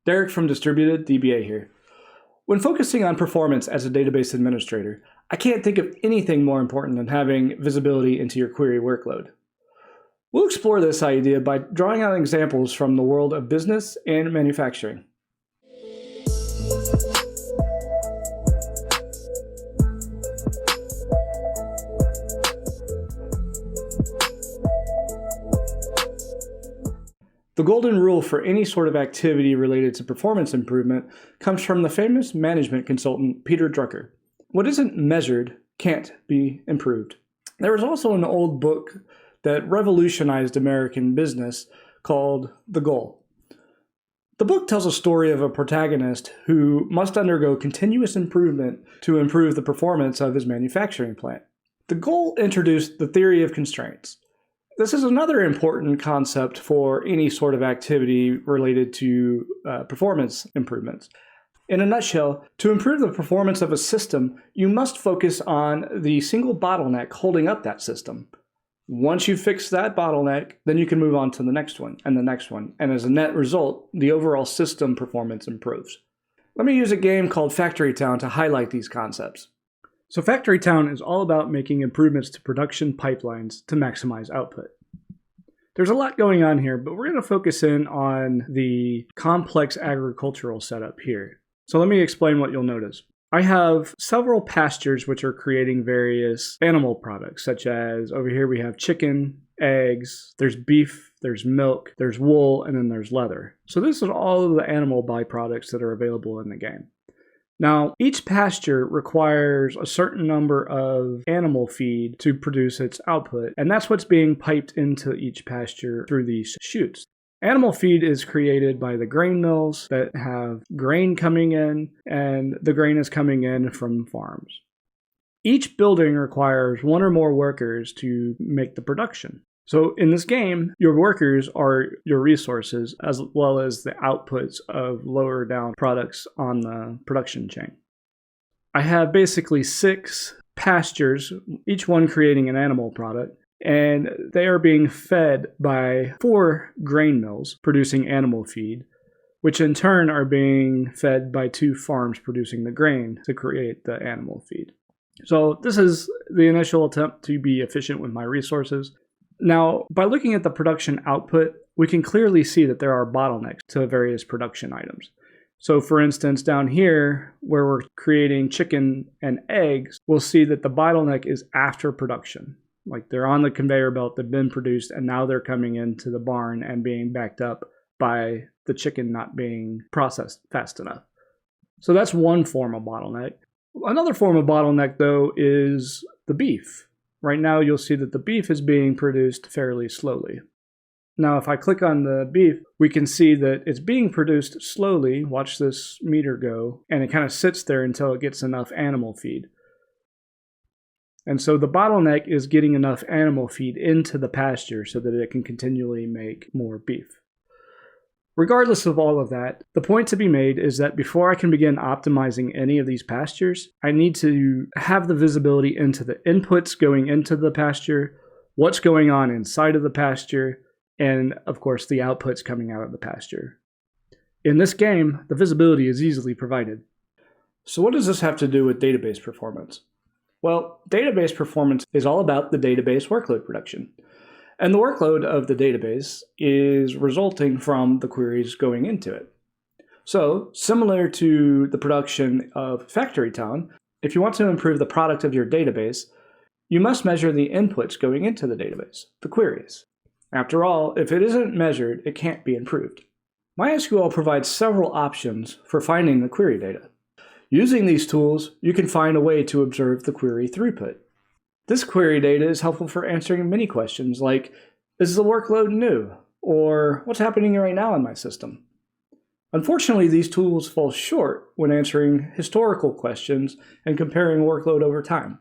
Derek from Distributed DBA here. When focusing on performance as a database administrator, I can't think of anything more important than having visibility into your query workload. We'll explore this idea by drawing out examples from the world of business and manufacturing. The golden rule for any sort of activity related to performance improvement comes from the famous management consultant Peter Drucker. What isn't measured can't be improved. There was also an old book that revolutionized American business called The Goal. The book tells a story of a protagonist who must undergo continuous improvement to improve the performance of his manufacturing plant. The Goal introduced the theory of constraints. This is another important concept for any sort of activity related to performance improvements. In a nutshell, to improve the performance of a system, you must focus on the single bottleneck holding up that system. Once you fix that bottleneck, then you can move on to the next one, and as a net result, the overall system performance improves. Let me use a game called FactoryTown to highlight these concepts. So FactoryTown is all about making improvements to production pipelines to maximize output. There's a lot going on here, but we're going to focus in on the complex agricultural setup here. So let me explain what you'll notice. I have several pastures which are creating various animal products, such as over here we have chicken, eggs, there's beef, there's milk, there's wool, and then there's leather. So this is all of the animal byproducts that are available in the game. Now, each pasture requires a certain number of animal feed to produce its output, and that's what's being piped into each pasture through these chutes. Animal feed is created by the grain mills that have grain coming in, and the grain is coming in from farms. Each building requires one or more workers to make the production. So in this game, your workers are your resources as well as the outputs of lower down products on the production chain. I have basically 6 pastures, each one creating an animal product, and they are being fed by 4 grain mills producing animal feed, which in turn are being fed by 2 farms producing the grain to create the animal feed. So this is the initial attempt to be efficient with my resources. Now, by looking at the production output, we can clearly see that there are bottlenecks to various production items. So for instance, down here, where we're creating chicken and eggs, we'll see that the bottleneck is after production. Like they're on the conveyor belt, they've been produced, and now they're coming into the barn and being backed up by the chicken not being processed fast enough. So that's one form of bottleneck. Another form of bottleneck, though, is the beef. Right now, you'll see that the beef is being produced fairly slowly. Now, if I click on the beef, we can see that it's being produced slowly. Watch this meter go, and it kind of sits there until it gets enough animal feed. And so the bottleneck is getting enough animal feed into the pasture so that it can continually make more beef. Regardless of all of that, the point to be made is that before I can begin optimizing any of these pastures, I need to have the visibility into the inputs going into the pasture, what's going on inside of the pasture, and of course the outputs coming out of the pasture. In this game, the visibility is easily provided. So what does this have to do with database performance? Well, database performance is all about the database workload production. And the workload of the database is resulting from the queries going into it. So, similar to the production of FactoryTown, if you want to improve the product of your database, you must measure the inputs going into the database, the queries. After all, if it isn't measured, it can't be improved. MySQL provides several options for finding the query data. Using these tools, you can find a way to observe the query throughput. This query data is helpful for answering many questions like, is the workload new? Or what's happening right now in my system? Unfortunately, these tools fall short when answering historical questions and comparing workload over time.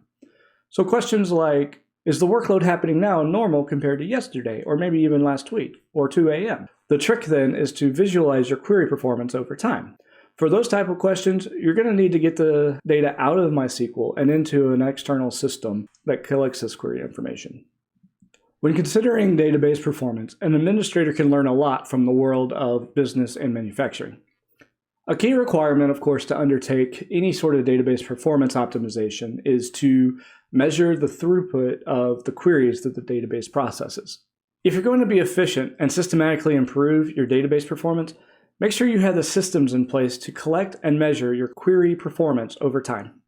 So questions like, is the workload happening now normal compared to yesterday, or maybe even last week, or 2 a.m.? The trick then is to visualize your query performance over time. For those type of questions, you're going to need to get the data out of MySQL and into an external system that collects this query information. When considering database performance, an administrator can learn a lot from the world of business and manufacturing. A key requirement, of course, to undertake any sort of database performance optimization is to measure the throughput of the queries that the database processes. If you're going to be efficient and systematically improve your database performance, make sure you have the systems in place to collect and measure your query performance over time.